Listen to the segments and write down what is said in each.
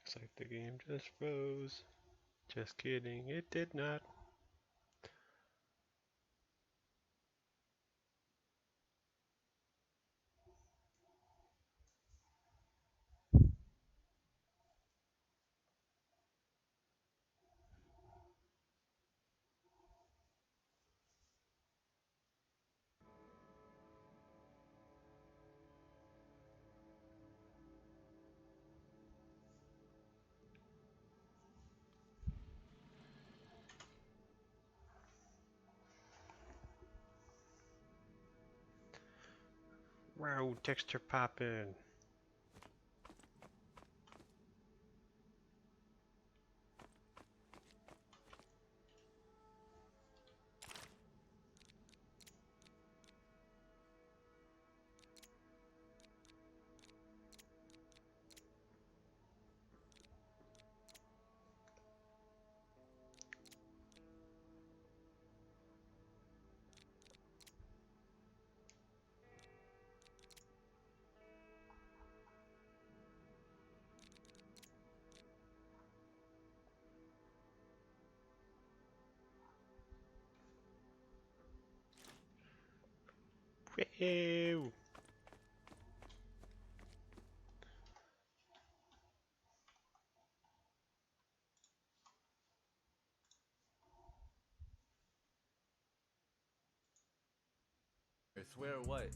Looks like the game just froze. Just kidding, it did not. Wow, texture popping. Woo! I swear what?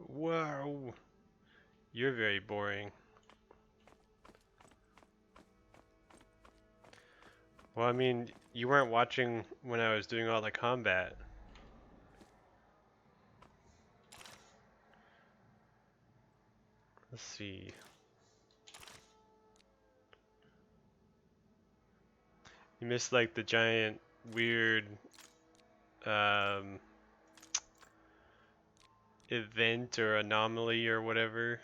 Wow, you're very boring. Well, I mean, you weren't watching when I was doing all the combat. Let's see. You missed like the giant, weird, um, event or anomaly or whatever.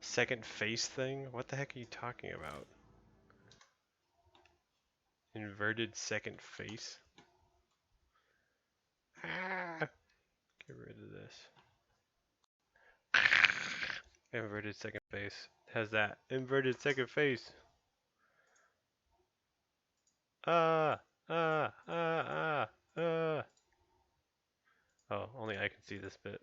Second face thing? What the heck are you talking about? Inverted second face? Ah! Get rid of this. Inverted second face. Has that inverted second face. Ah! Ah! Ah! Ah! Ah! Oh, only I can see this bit.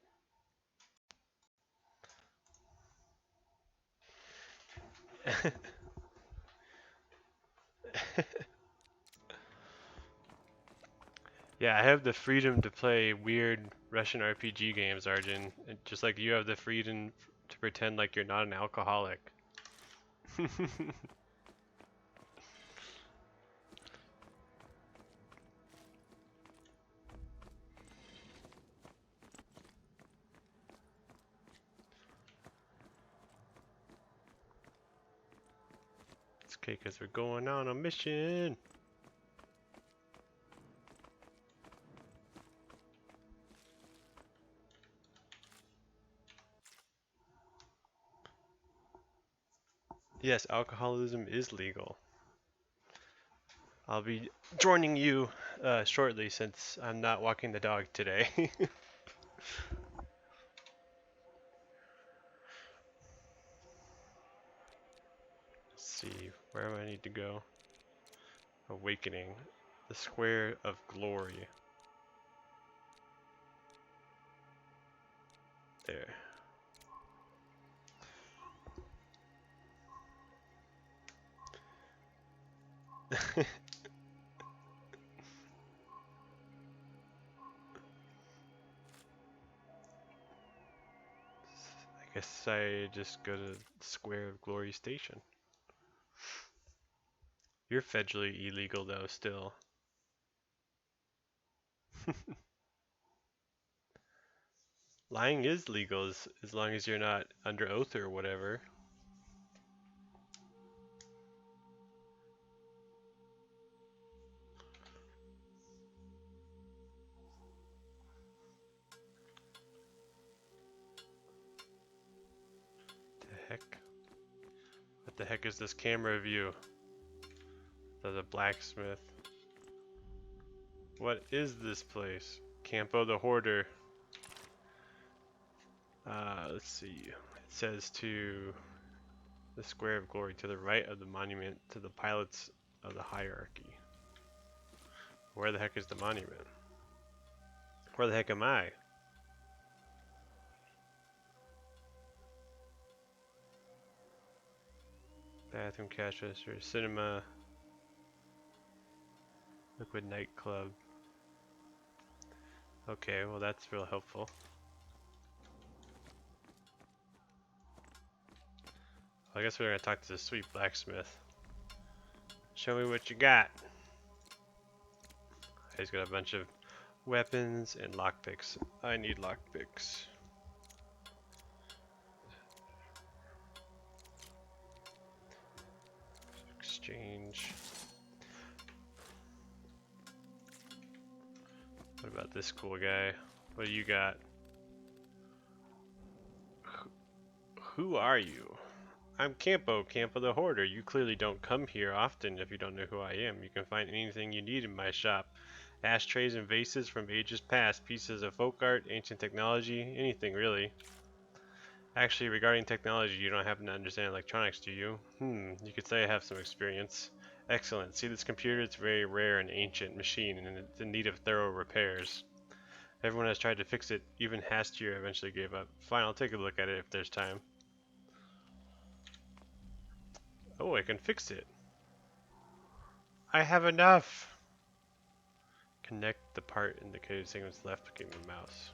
Yeah, I have the freedom to play weird Russian RPG games, Arjun. Just like you have the freedom to pretend like you're not an alcoholic. It's okay, because we're going on a mission. Yes, alcoholism is legal. I'll be joining you shortly since I'm not walking the dog today. Let's see, where do I need to go? Awakening. The Square of Glory. There. I guess I just go to Square of Glory Station. You're federally illegal though, still. Lying is legal as long as you're not under oath or whatever. heck? What the heck is this camera view? There's a blacksmith. What is this place? Campo the Hoarder. Let's see. It says to the Square of Glory, to the right of the monument to the pilots of the hierarchy. Where the heck is the monument? Where the heck am I? Bathroom, cash register, cinema, liquid nightclub. Okay, well that's real helpful. I guess we're gonna talk to the sweet blacksmith. Show me what you got. He's got a bunch of weapons and lockpicks. I need lockpicks. Exchange. What about this cool guy? What do you got? Who are you? I'm Campo the Hoarder. You clearly don't come here often if you don't know who I am. You can find anything you need in my shop. Ashtrays and vases from ages past, pieces of folk art, ancient technology, anything really. Actually, regarding technology, you don't happen to understand electronics, do you? You could say I have some experience. Excellent. See this computer? It's a very rare and ancient machine, and it's in need of thorough repairs. Everyone has tried to fix it, even Hastier eventually gave up. Fine, I'll take a look at it if there's time. Oh, I can fix it. I have enough! Connect the part indicated segments left, clicking the mouse.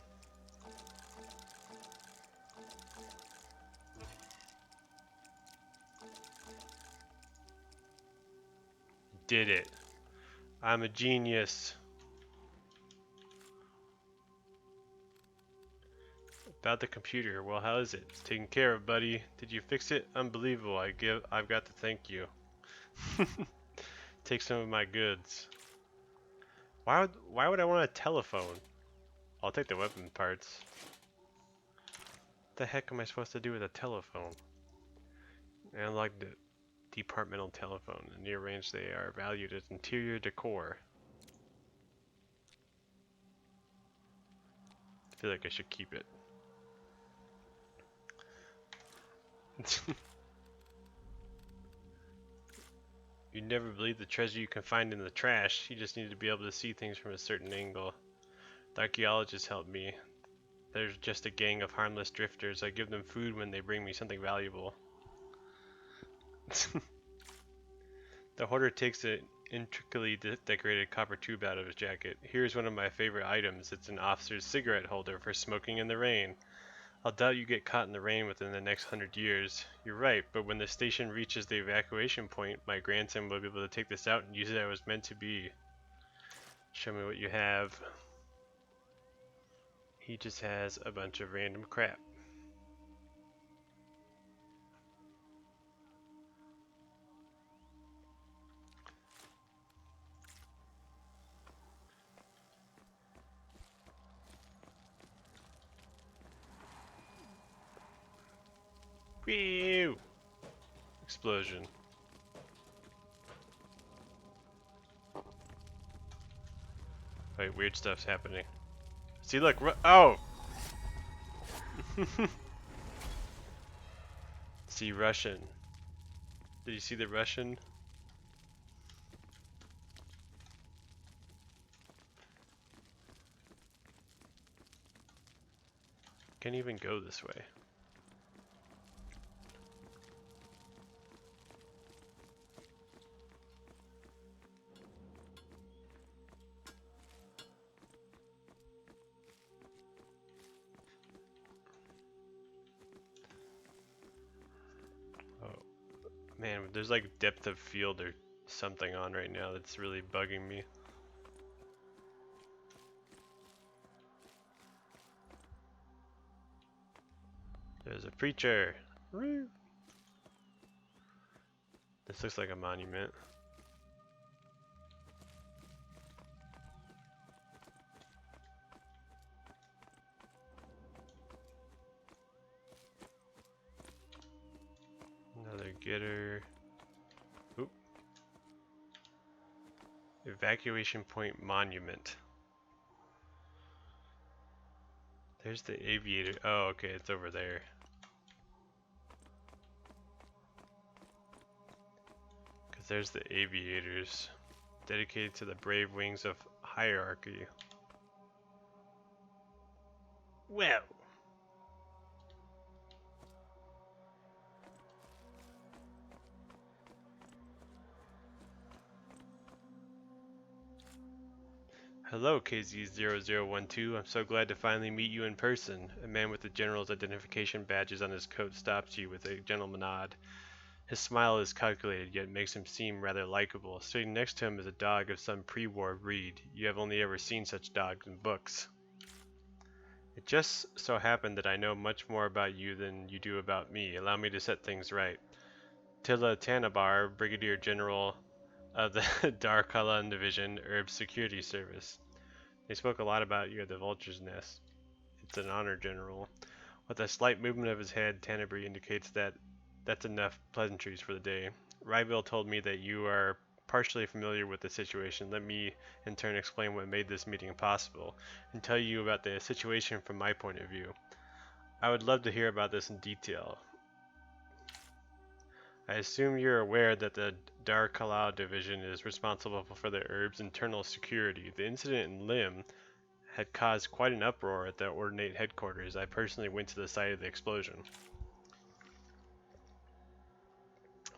Did it. I'm a genius. About the computer, well, how is it? It's taken care of, buddy. Did you fix it? Unbelievable. I've got to thank you. Take some of my goods. Why would I want a telephone? I'll take the weapon parts. What the heck am I supposed to do with a telephone? Analog the departmental telephone. In near range, they are valued as interior decor. I feel like I should keep it. You'd never believe the treasure you can find in the trash. You just need to be able to see things from a certain angle. The archaeologists help me. They're just a gang of harmless drifters. I give them food when they bring me something valuable. The hoarder takes an intricately decorated copper tube out of his jacket. Here's one of my favorite items. It's an officer's cigarette holder for smoking in the rain. I'll doubt you get caught in the rain within the next 100 years. You're right, but when the station reaches the evacuation point, my grandson will be able to take this out and use it as it was meant to be. Show me what you have. He just has a bunch of random crap. Whew! Explosion. Wait, weird stuff's happening. See, look, oh! See Russian. Did you see the Russian? Can't even go this way. Man, there's like depth of field or something on right now that's really bugging me. There's a preacher. Woo. This looks like a monument. Getter. Oop. Evacuation point monument. There's the aviator. Oh, okay, it's over there. Because there's the aviators. Dedicated to the brave wings of hierarchy. Well. Hello, KZ0012. I'm so glad to finally meet you in person. A man with the general's identification badges on his coat stops you with a gentleman nod. His smile is calculated, yet makes him seem rather likable. Sitting next to him is a dog of some pre-war breed. You have only ever seen such dogs in books. It just so happened that I know much more about you than you do about me. Allow me to set things right. Tilla Tanabar, Brigadier General of the Darkalan Division, Herbs Security Service. They spoke a lot about you at the Vulture's Nest. It's an honor, General. With a slight movement of his head, Tannebury indicates that that's enough pleasantries for the day. Ryville told me that you are partially familiar with the situation. Let me, in turn, explain what made this meeting possible, and tell you about the situation from my point of view. I would love to hear about this in detail. I assume you're aware that the Darkalau Division is responsible for the Herb's internal security. The incident in Lim had caused quite an uproar at the Ordinate headquarters. I personally went to the site of the explosion.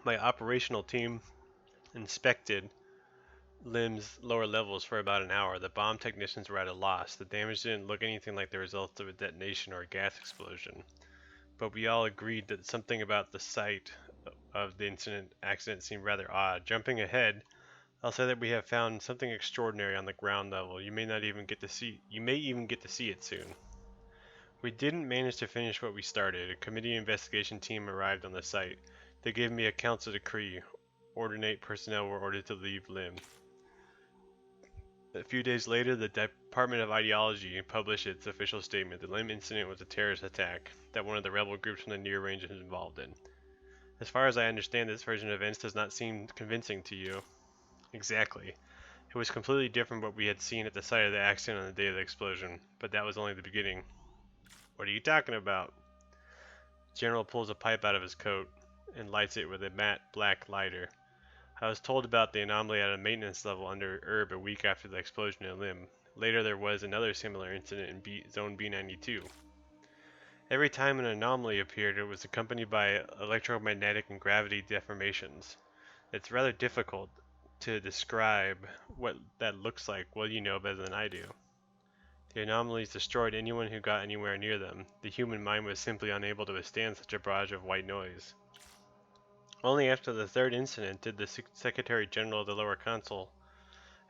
My operational team inspected Lim's lower levels for about an hour. The bomb technicians were at a loss. The damage didn't look anything like the results of a detonation or a gas explosion. But we all agreed that something about the site of the accident seemed rather odd. Jumping ahead, I'll say that we have found something extraordinary on the ground level. You may even get to see it soon. We didn't manage to finish what we started. A committee investigation team arrived on the site. They gave me a council decree. Ordinate personnel were ordered to leave Lim. A few days later, the Department of Ideology published its official statement. The Lim incident was a terrorist attack that one of the rebel groups from the near range was involved in. As far as I understand, this version of events does not seem convincing to you. Exactly. It was completely different what we had seen at the site of the accident on the day of the explosion, but that was only the beginning. What are you talking about? General pulls a pipe out of his coat and lights it with a matte black lighter. I was told about the anomaly at a maintenance level under Herb a week after the explosion in Lim. Later there was another similar incident in Zone B92. Every time an anomaly appeared, it was accompanied by electromagnetic and gravity deformations. It's rather difficult to describe what that looks like. Well, you know better than I do. The anomalies destroyed anyone who got anywhere near them. The human mind was simply unable to withstand such a barrage of white noise. Only after the third incident did the Secretary General of the Lower Council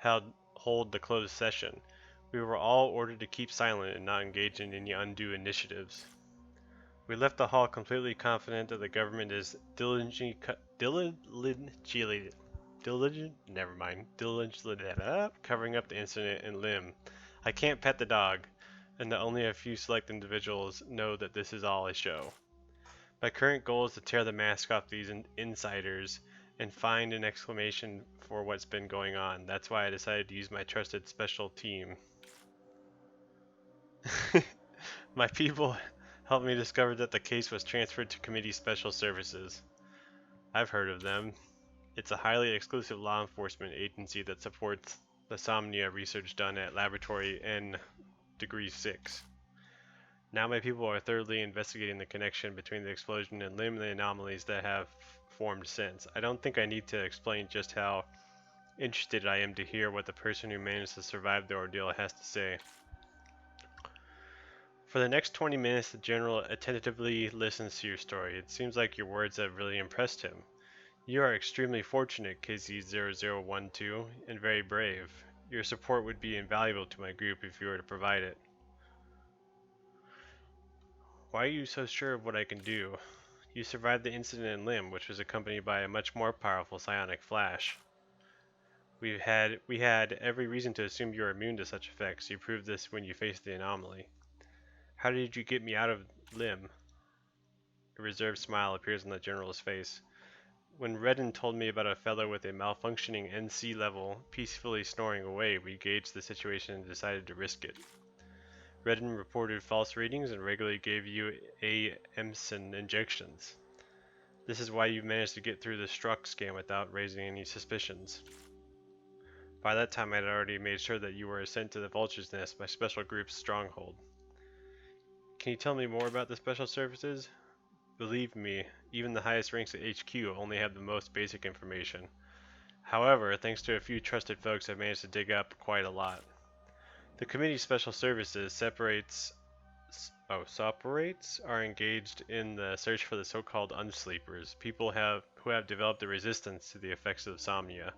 hold the closed session. We were all ordered to keep silent and not engage in any undue initiatives. We left the hall completely confident that the government is diligently covering up the incident in Lim. I can't pet the dog, and that only a few select individuals know that this is all a show. My current goal is to tear the mask off these insiders and find an explanation for what's been going on. That's why I decided to use my trusted special team. My people helped me discover that the case was transferred to Committee Special Services. I've heard of them. It's a highly exclusive law enforcement agency that supports the Insomnia research done at Laboratory N Degree 6. Now my people are thoroughly investigating the connection between the explosion and Lim and the anomalies that have formed since. I don't think I need to explain just how interested I am to hear what the person who managed to survive the ordeal has to say. For the next 20 minutes, the General attentively listens to your story. It seems like your words have really impressed him. You are extremely fortunate, KZ0012, and very brave. Your support would be invaluable to my group if you were to provide it. Why are you so sure of what I can do? You survived the incident in Lim, which was accompanied by a much more powerful psionic flash. We had every reason to assume you are immune to such effects. You proved this when you faced the anomaly. How did you get me out of Lim? A reserved smile appears on the General's face. When Redden told me about a fellow with a malfunctioning NC level peacefully snoring away, we gauged the situation and decided to risk it. Redden reported false readings and regularly gave you AMSN injections. This is why you managed to get through the Struck scan without raising any suspicions. By that time, I had already made sure that you were sent to the Vulture's Nest by Special Group's stronghold. Can you tell me more about the Special Services? Believe me, even the highest ranks at HQ only have the most basic information. However, thanks to a few trusted folks, I've managed to dig up quite a lot. The Committee's Special Services are engaged in the search for the so-called unsleepers, people who have developed a resistance to the effects of insomnia.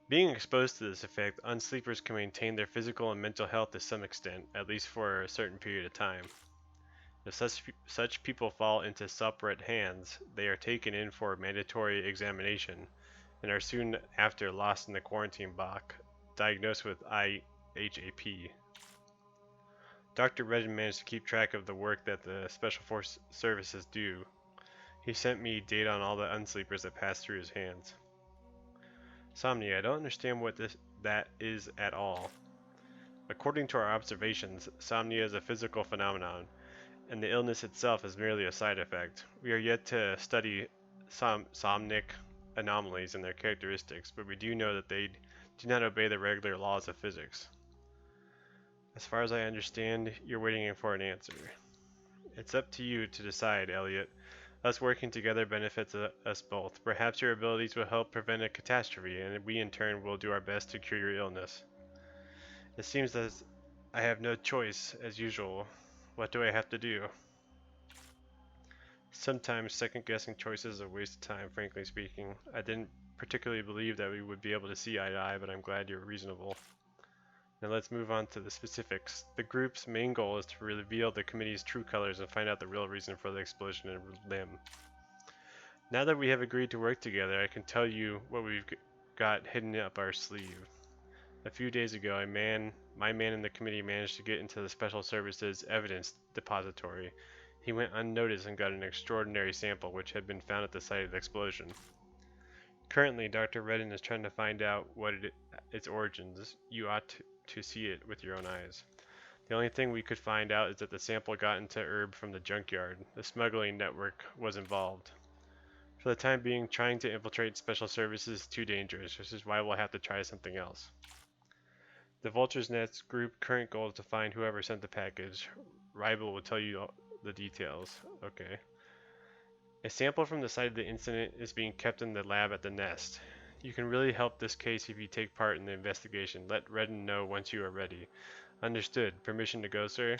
Being exposed to this effect, unsleepers can maintain their physical and mental health to some extent, at least for a certain period of time. If such people fall into supret hands, they are taken in for mandatory examination and are soon after lost in the quarantine block, diagnosed with IHAP. Dr. Redden managed to keep track of the work that the Special Force Services do. He sent me data on all the unsleepers that passed through his hands. Somnia, I don't understand what that is at all. According to our observations, somnia is a physical phenomenon, and the illness itself is merely a side effect. We are yet to study somnic anomalies and their characteristics, but we do know that they do not obey the regular laws of physics. As far as I understand, you're waiting for an answer. It's up to you to decide, Elliot. Us working together benefits us both. Perhaps your abilities will help prevent a catastrophe, and we in turn will do our best to cure your illness. It seems that I have no choice, as usual. What do I have to do? Sometimes second-guessing choices is a waste of time, frankly speaking. I didn't particularly believe that we would be able to see eye to eye, but I'm glad you're reasonable. Now let's move on to the specifics. The group's main goal is to reveal the committee's true colors and find out the real reason for the explosion in Lim. Now that we have agreed to work together, I can tell you what we've got hidden up our sleeve. A few days ago, my man in the committee managed to get into the Special Services evidence depository. He went unnoticed and got an extraordinary sample which had been found at the site of the explosion. Currently, Dr. Redden is trying to find out its origins. You ought to see it with your own eyes. The only thing we could find out is that the sample got into herb from the junkyard. The smuggling network was involved. For the time being, trying to infiltrate Special Services is too dangerous, which is why we'll have to try something else. The Vulture's Nest group current goal is to find whoever sent the package. Ribel will tell you the details. Okay. A sample from the site of the incident is being kept in the lab at the Nest. You can really help this case if you take part in the investigation. Let Redden know once you are ready. Understood. Permission to go, sir?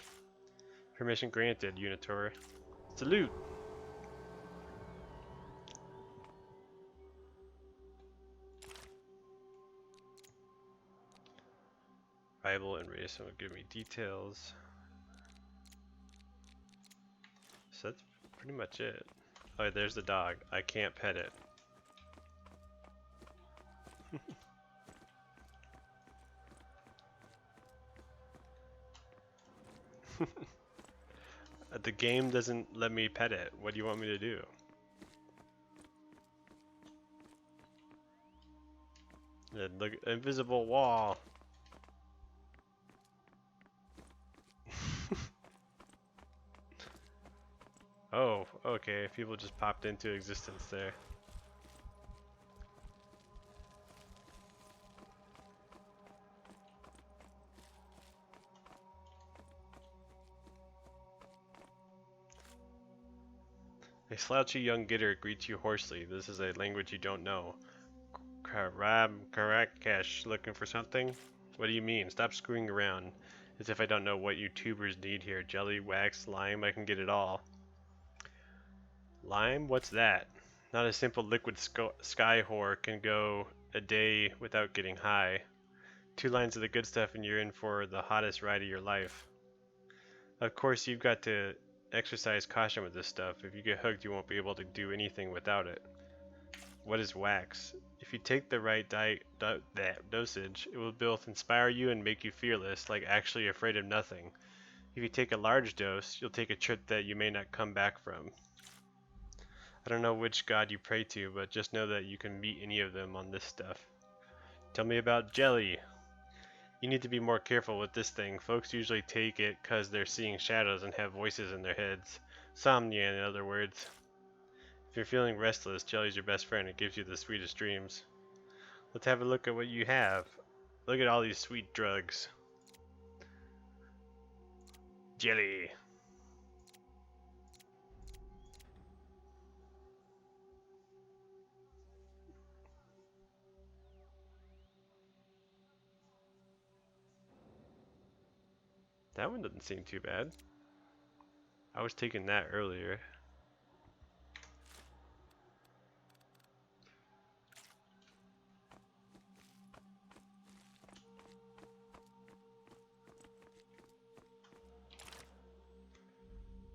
Permission granted, Unitor. Salute! Rival and Race will give me details. So that's pretty much it. Oh, there's the dog. I can't pet it. The game doesn't let me pet it. What do you want me to do? Look, invisible wall. Oh, okay. People just popped into existence there. A slouchy young gitter greets you hoarsely. This is a language you don't know. Karab Karakash, looking for something? What do you mean? Stop screwing around. As if I don't know what you tubers need here. Jelly, wax, lime, I can get it all. Lime? What's that? Not a simple liquid sky whore can go a day without getting high. 2 lines of the good stuff and you're in for the hottest ride of your life. Of course, you've got to exercise caution with this stuff. If you get hooked, you won't be able to do anything without it. What is wax? If you take the right dosage, it will both inspire you and make you fearless, like actually afraid of nothing. If you take a large dose, you'll take a trip that you may not come back from. I don't know which god you pray to, but just know that you can meet any of them on this stuff. Tell me about jelly. You need to be more careful with this thing. Folks usually take it because they're seeing shadows and have voices in their heads. Somnia, in other words. If you're feeling restless, jelly's your best friend. It gives you the sweetest dreams. Let's have a look at what you have. Look at all these sweet drugs. Jelly. That one doesn't seem too bad. I was taking that earlier.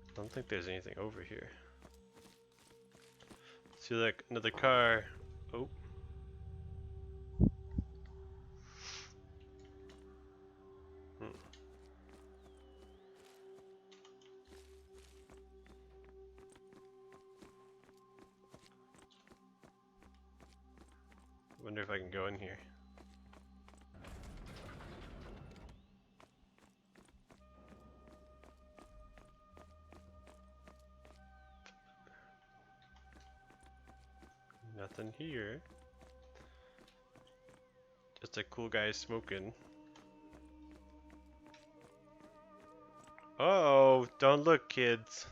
I don't think there's anything over here. See, like another car. Oh. Wonder if I can go in here. Nothing here. Just a cool guy smoking. Oh, don't look, kids.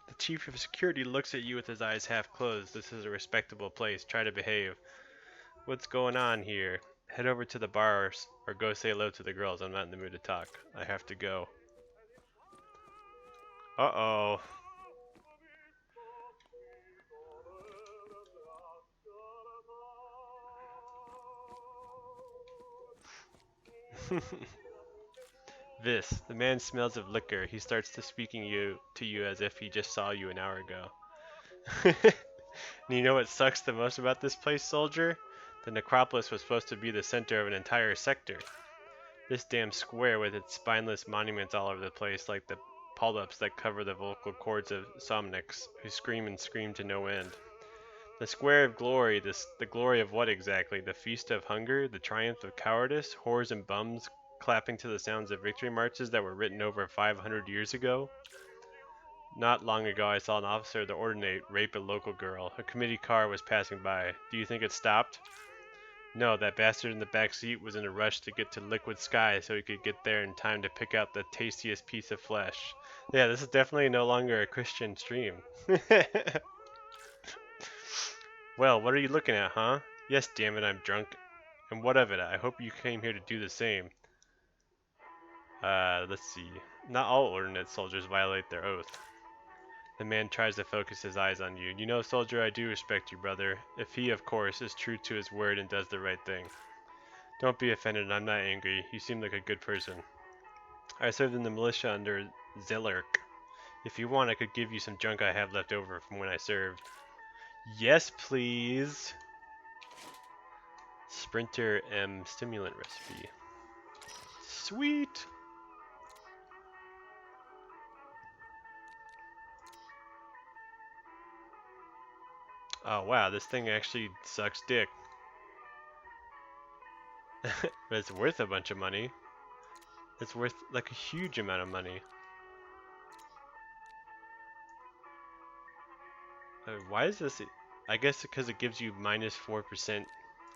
The chief of security looks at you with his eyes half closed. This is a respectable place. Try to behave. What's going on here? Head over to the bars or go say hello to the girls. I'm not in the mood to talk. I have to go. Uh-oh. The man smells of liquor. He starts to speaking to you as if he just saw you an hour ago. And you know what sucks the most about this place, soldier? The necropolis was supposed to be the center of an entire sector. This damn square with its spineless monuments all over the place, like the polyps that cover the vocal cords of somnics, who scream and scream to no end. The square of glory, the glory of what exactly? The feast of hunger? The triumph of cowardice? Whores and bums clapping to the sounds of victory marches that were written over 500 years ago? Not long ago I saw an officer of the ordinate rape a local girl. A committee car was passing by. Do you think it stopped? No, that bastard in the back seat was in a rush to get to Liquid Sky so he could get there in time to pick out the tastiest piece of flesh. Yeah, this is definitely no longer a Christian stream. Well, what are you looking at, huh? Yes, damn it, I'm drunk. And what of it? I hope you came here to do the same. Let's see. Not all ordinate soldiers violate their oath. The man tries to focus his eyes on you. You know, soldier, I do respect you, brother. If he, of course, is true to his word and does the right thing. Don't be offended, I'm not angry. You seem like a good person. I served in the militia under Zellerk. If you want, I could give you some junk I have left over from when I served. Yes, please. Sprinter M stimulant recipe. Sweet. Oh wow, this thing actually sucks dick. But it's worth a bunch of money. It's worth like a huge amount of money. Why is this? I guess because it gives you minus 4%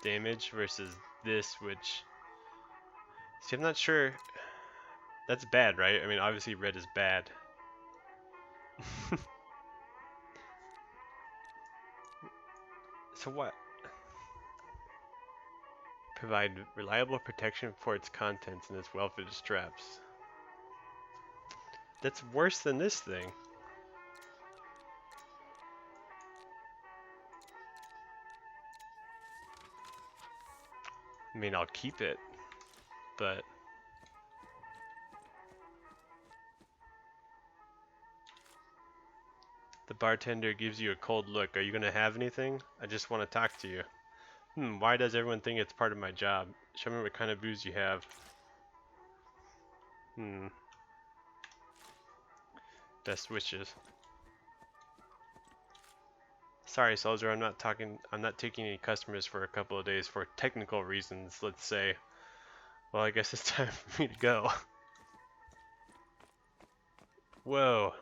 damage versus this, which... See, I'm not sure. That's bad, right? I mean, obviously red is bad. So what? Provide reliable protection for its contents and its well-fitted straps. That's worse than this thing. I mean, I'll keep it, but... The bartender gives you a cold look. Are you gonna have anything? I just want to talk to you. Why does everyone think it's part of my job? Show me what kind of booze you have. Don't Best wishes. Sorry, soldier, I'm not taking any customers for a couple of days for technical reasons, let's say. Well, I guess it's time for me to go. Whoa.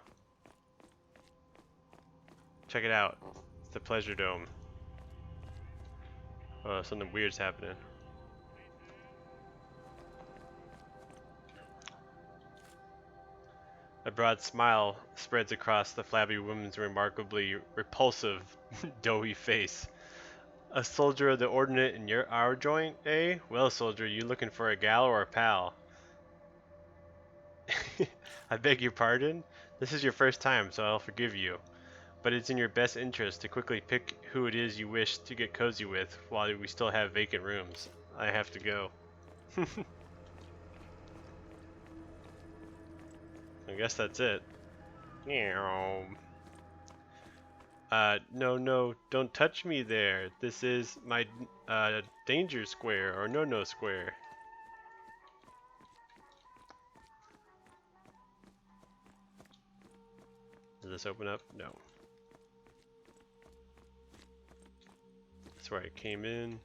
Check it out. It's the Pleasure Dome. Oh, something weird's happening. A broad smile spreads across the flabby woman's remarkably repulsive, doughy face. A soldier of the ordnance in our joint, eh? Well, soldier, you looking for a gal or a pal? I beg your pardon? This is your first time, so I'll forgive you. But it's in your best interest to quickly pick who it is you wish to get cozy with while we still have vacant rooms. I have to go. I guess that's it. Meow. No, don't touch me there. This is my, danger square, or no square. Does this open up? No. That's where I came in.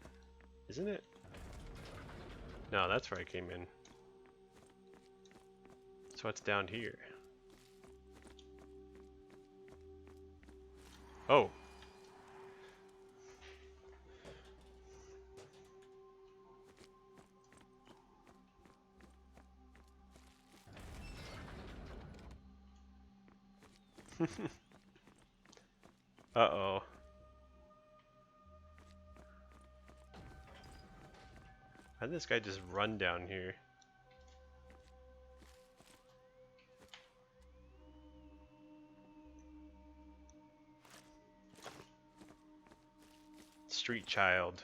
Isn't it? No, that's where I came in. So what's down here? Oh. Uh-oh. How did this guy just run down here? Street child.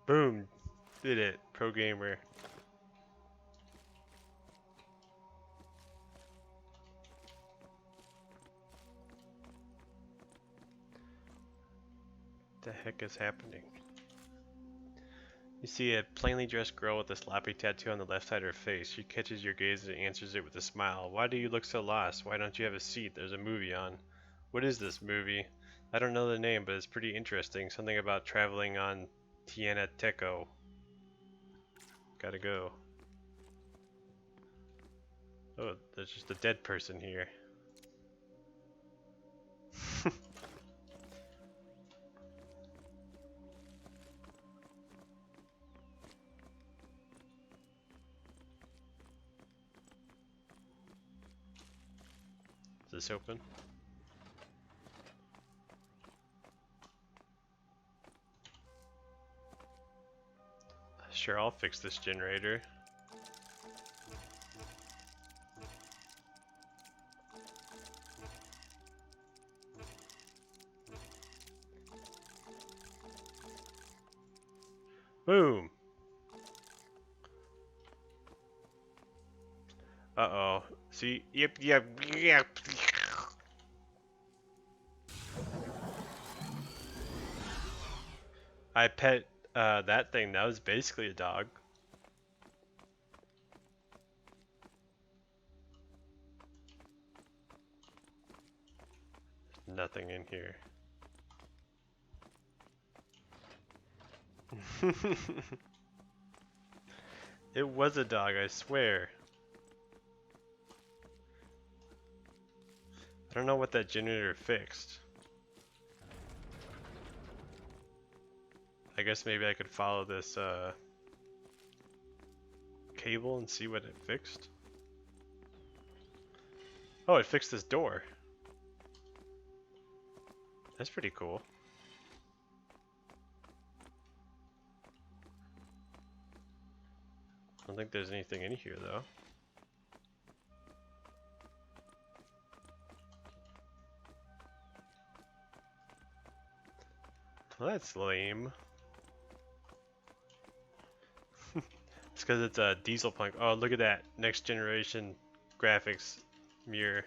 Boom. Did it. Pro gamer. What the heck is happening? You see a plainly dressed girl with a sloppy tattoo on the left side of her face. She catches your gaze and answers it with a smile. Why do you look so lost? Why don't you have a seat? There's a movie on. What is this movie? I don't know the name, but it's pretty interesting. Something about traveling on Tiana Teco. Gotta go. Oh, there's just a dead person here. Is this open? Sure, I'll fix this generator. Boom! Uh-oh. See? Yep. I pet that thing. That was basically a dog. Nothing in here. It was a dog, I swear. I don't know what that generator fixed. I guess maybe I could follow this cable and see what it fixed. Oh, it fixed this door. That's pretty cool. I don't think there's anything in here though. Well, that's lame. It's because it's a diesel punk. Oh, look at that. Next generation graphics mirror.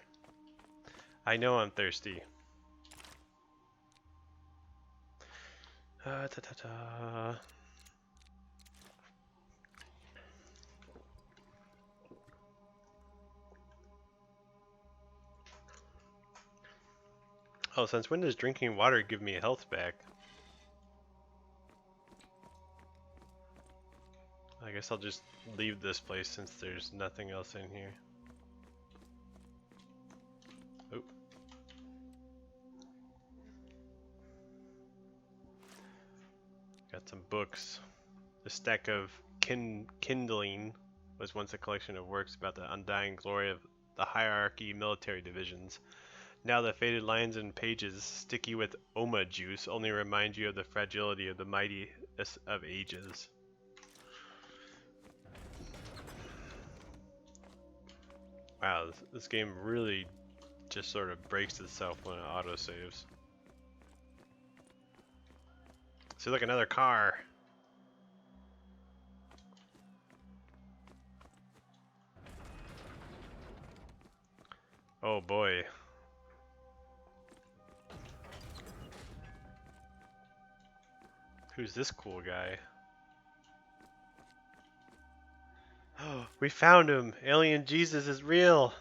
I know I'm thirsty. Ta ta ta. Oh, since when does drinking water give me health back? I guess I'll just leave this place since there's nothing else in here. Oop. Got some books. The stack of kindling was once a collection of works about the undying glory of the hierarchy military divisions. Now the faded lines and pages, sticky with Oma juice, only remind you of the fragility of the mighty of ages. Wow, this game really just sort of breaks itself when it autosaves. See, like another car. Oh boy. Who's this cool guy? Oh, we found him! Alien Jesus is real!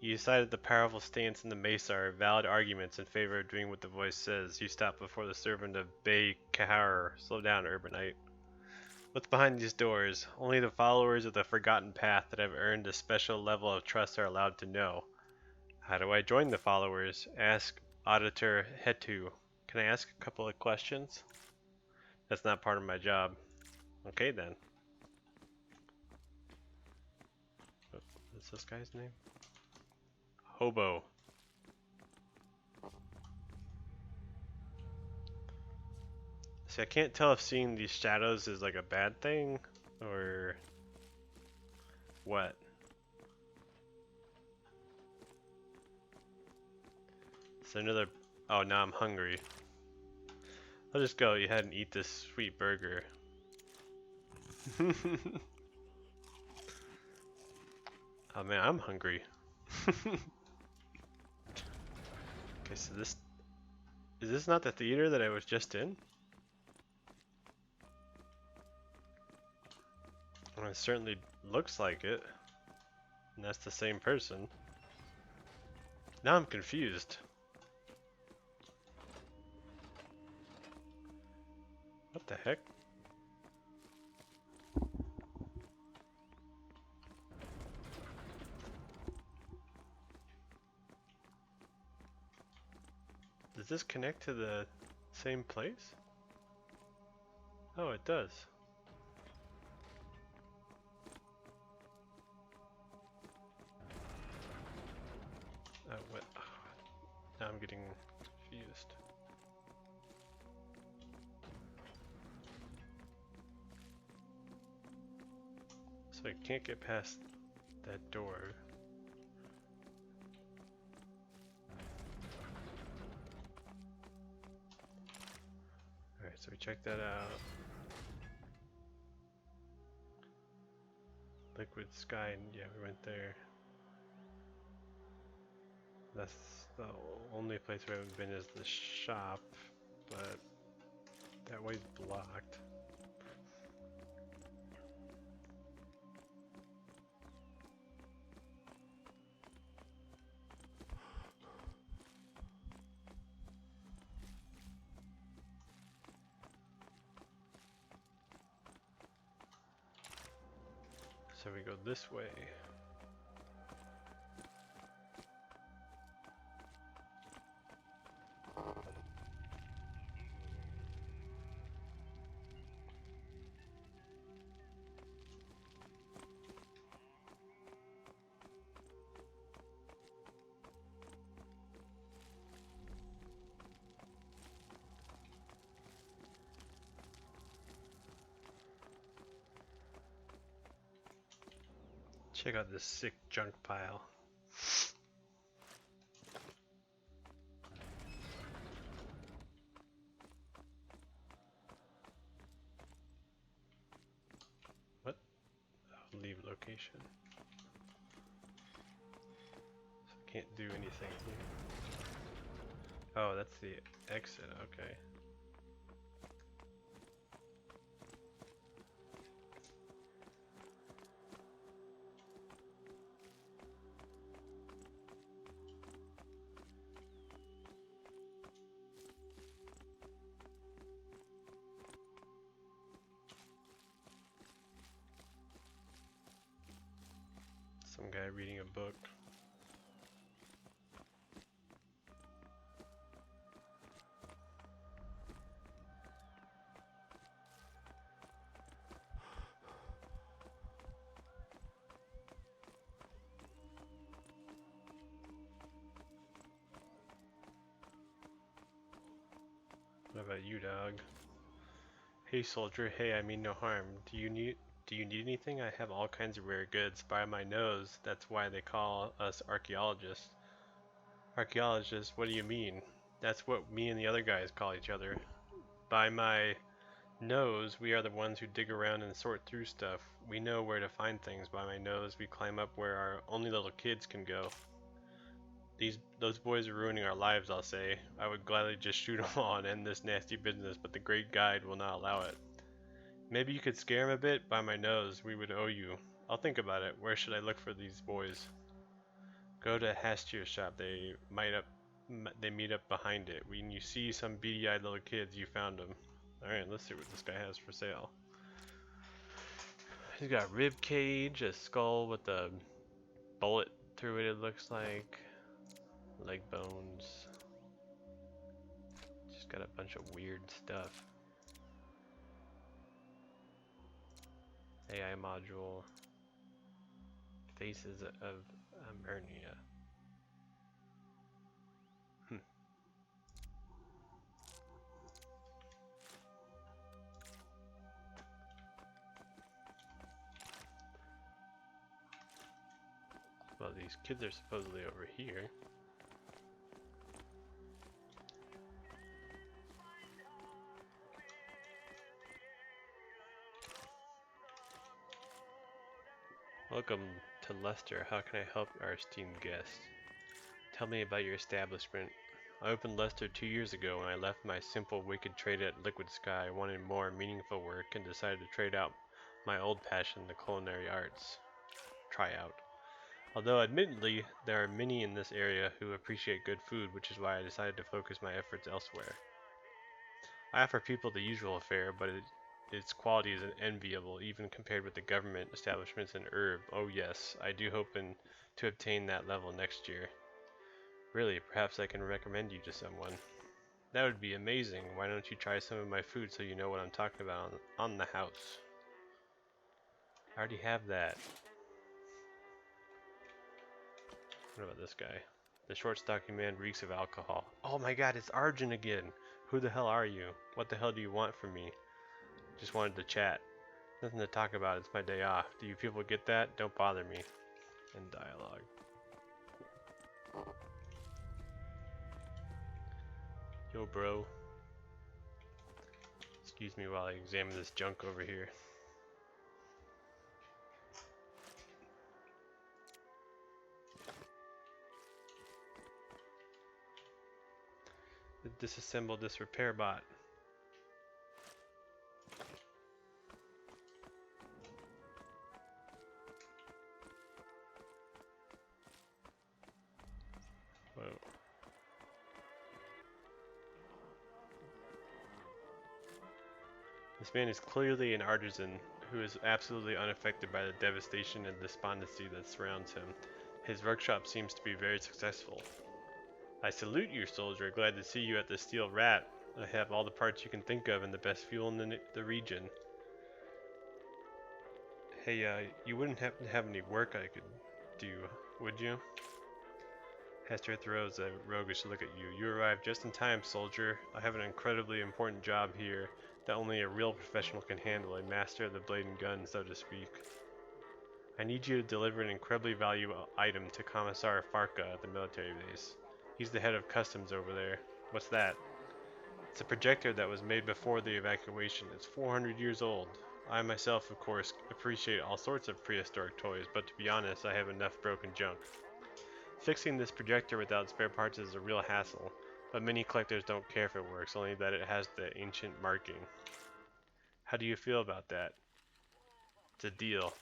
You decided the powerful stance and the mace are valid arguments in favor of doing what the voice says. You stop before the servant of Bay Kahar. Slow down, urbanite. What's behind these doors? Only the followers of the Forgotten Path that have earned a special level of trust are allowed to know. How do I join the followers? Ask Auditor Hetu. Can I ask a couple of questions? That's not part of my job. Okay then. What's this guy's name? Hobo. See, I can't tell if seeing these shadows is like a bad thing or what. So another. Oh, now I'm hungry. I'll just go ahead and eat this sweet burger. Oh man, I'm hungry. Okay, so this is this not the theater that I was just in? Well, it certainly looks like it. And that's the same person. Now I'm confused. What the heck? Does this connect to the same place? Oh, it does. What? Oh, now I'm getting confused. So I can't get past that door. Alright, so we checked that out. Liquid Sky, yeah, we went there. That's the only place we haven't been is the shop, but that way's blocked. So we go this way. Check out this sick junk pile. What? Oh, leave location. So Can't do anything here. Oh, that's the exit, okay. Some guy reading a book. What about you, dog? Hey, soldier. Hey, I mean no harm. Do you need anything? I have all kinds of rare goods. By my nose, that's why they call us archaeologists. Archaeologists? What do you mean? That's what me and the other guys call each other. By my nose, we are the ones who dig around and sort through stuff. We know where to find things. By my nose, we climb up where our only little kids can go. Those boys are ruining our lives, I'll say. I would gladly just shoot them all and end this nasty business, but the great guide will not allow it. Maybe you could scare him a bit? By my nose, we would owe you. I'll think about it. Where should I look for these boys? Go to Hastier's shop. They meet up behind it. When you see some beady-eyed little kids, you found them. Alright, let's see what this guy has for sale. He's got a rib cage, a skull with a bullet through it, it looks like. Leg bones. Just got a bunch of weird stuff. AI module. Faces of Emernia. Well, these kids are supposedly over here. Welcome to Leicester. How can I help our esteemed guest? Tell me about your establishment. I opened Leicester 2 years ago when I left my simple wicked trade at Liquid Sky, wanted more meaningful work, and decided to trade out my old passion, the culinary arts. Try out. Although admittedly, there are many in this area who appreciate good food, which is why I decided to focus my efforts elsewhere. I offer people the usual fare, but its quality is enviable, even compared with the government establishments in Herb. Oh yes, I do hope to obtain that level next year. Really, perhaps I can recommend you to someone. That would be amazing. Why don't you try some of my food so you know what I'm talking about on the house? I already have that. What about this guy? The short stocky man reeks of alcohol. Oh my god, it's Arjun again! Who the hell are you? What the hell do you want from me? Just wanted to chat. Nothing to talk about, it's my day off. Do you people get that? Don't bother me. End dialogue. Yo bro. Excuse me while I examine this junk over here. Disassemble this repair bot. Whoa. This man is clearly an artisan who is absolutely unaffected by the devastation and despondency that surrounds him. His workshop seems to be very successful. I salute you, soldier. Glad to see you at the Steel Rat. I have all the parts you can think of and the best fuel in the region. Hey, you wouldn't happen to have any work I could do, would you? Hester throws a roguish look at you. You arrived just in time, soldier. I have an incredibly important job here that only a real professional can handle, a master of the blade and gun, so to speak. I need you to deliver an incredibly valuable item to Commissar Farka at the military base. He's the head of customs over there. What's that? It's a projector that was made before the evacuation. It's 400 years old. I myself, of course, appreciate all sorts of prehistoric toys, but to be honest, I have enough broken junk. Fixing this projector without spare parts is a real hassle, but many collectors don't care if it works, only that it has the ancient marking. How do you feel about that? It's a deal.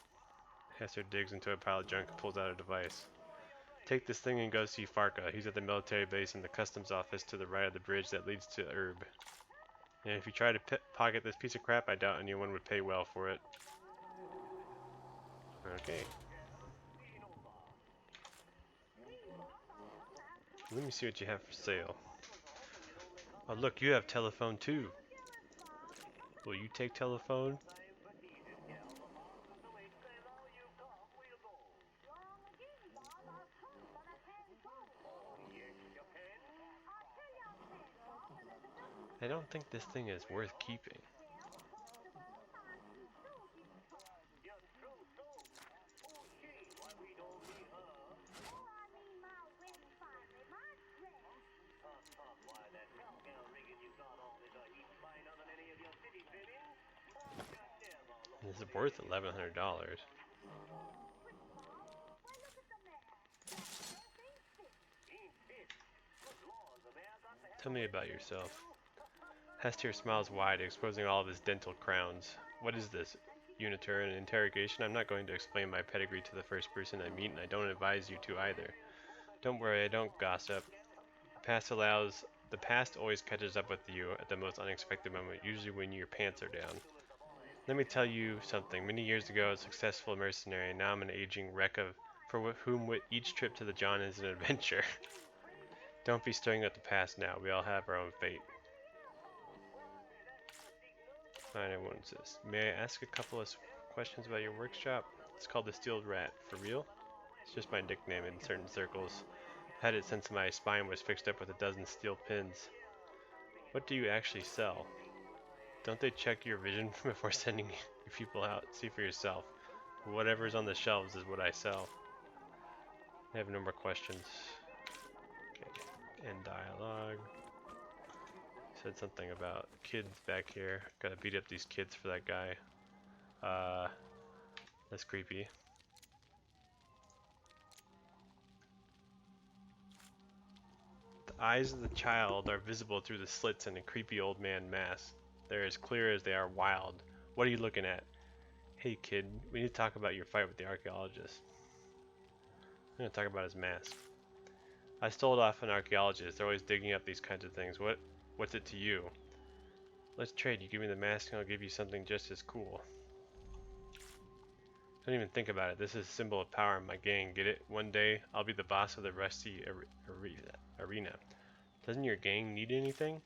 Hester digs into a pile of junk and pulls out a device. Take this thing and go see Farka. He's at the military base in the customs office to the right of the bridge that leads to Herb. And if you try to pocket this piece of crap, I doubt anyone would pay well for it. Okay. Let me see what you have for sale. Oh look, you have telephone too. Will you take telephone? I don't think this thing is worth keeping. This is worth $1,100. Tell me about yourself. Hester smiles wide, exposing all of his dental crowns. What is this? Unitor, an interrogation? I'm not going to explain my pedigree to the first person I meet, and I don't advise you to either. Don't worry, I don't gossip. The past always catches up with you at the most unexpected moment, usually when your pants are down. Let me tell you something. Many years ago, I was a successful mercenary, and now I'm an aging wreck for whom each trip to the John is an adventure. Don't be stirring up the past now. We all have our own fate. Fine, I won't insist. May I ask a couple of questions about your workshop? It's called the Steel Rat. For real? It's just my nickname in certain circles. Had it since my spine was fixed up with a dozen steel pins. What do you actually sell? Don't they check your vision before sending your people out? See for yourself. Whatever's on the shelves is what I sell. I have no more questions. Okay. End dialogue. Said something about kids back here. Gotta beat up these kids for that guy. That's creepy. The eyes of the child are visible through the slits in a creepy old man mask. They're as clear as they are wild. What are you looking at? Hey kid, we need to talk about your fight with the archaeologist. I'm gonna talk about his mask. I stole it off an archaeologist. They're always digging up these kinds of things. What's it to you? Let's trade. You give me the mask and I'll give you something just as cool. Don't even think about it. This is a symbol of power in my gang. Get it? One day, I'll be the boss of the Rusty Arena. Doesn't your gang need anything?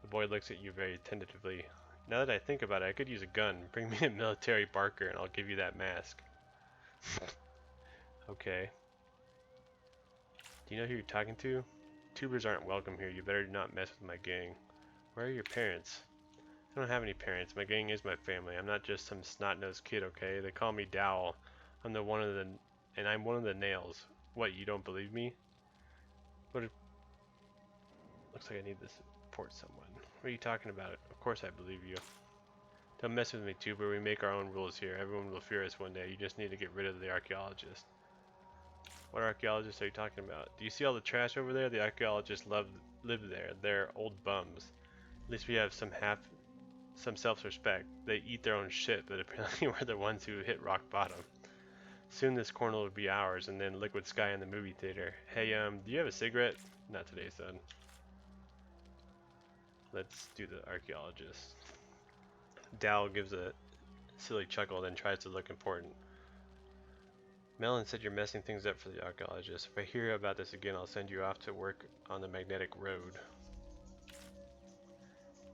The boy looks at you very tentatively. Now that I think about it, I could use a gun. Bring me a military barker and I'll give you that mask. Okay. Do you know who you're talking to? Tubers aren't welcome here. You better not mess with my gang. Where are your parents? I don't have any parents. My gang is my family. I'm not just some snot-nosed kid, okay? They call me Dowell. I'm one of the nails. What, you don't believe me? Looks like I need to support someone. What are you talking about? Of course I believe you. Don't mess with me, Tuber. We make our own rules here. Everyone will fear us one day. You just need to get rid of the archaeologist. What archaeologists are you talking about? Do you see all the trash over there? The archaeologists live there. They're old bums. At least we have some self-respect. They eat their own shit, but apparently we're the ones who hit rock bottom. Soon this corner will be ours, and then liquid sky in the movie theater. Hey, do you have a cigarette? Not today, son. Let's do the archaeologist. Dow gives a silly chuckle, then tries to look important. Melon said you're messing things up for the archaeologist. If I hear about this again, I'll send you off to work on the magnetic road.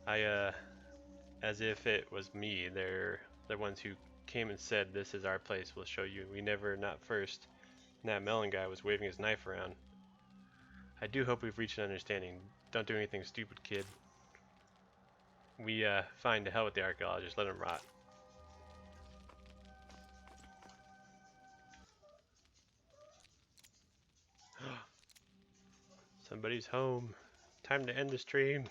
As if it was me, they're the ones who came and said, this is our place, we'll show you. We never, not first. And that Melon guy was waving his knife around. I do hope we've reached an understanding. Don't do anything stupid, kid. Fine, to hell with the archaeologist, let him rot. Somebody's home. Time to end the stream.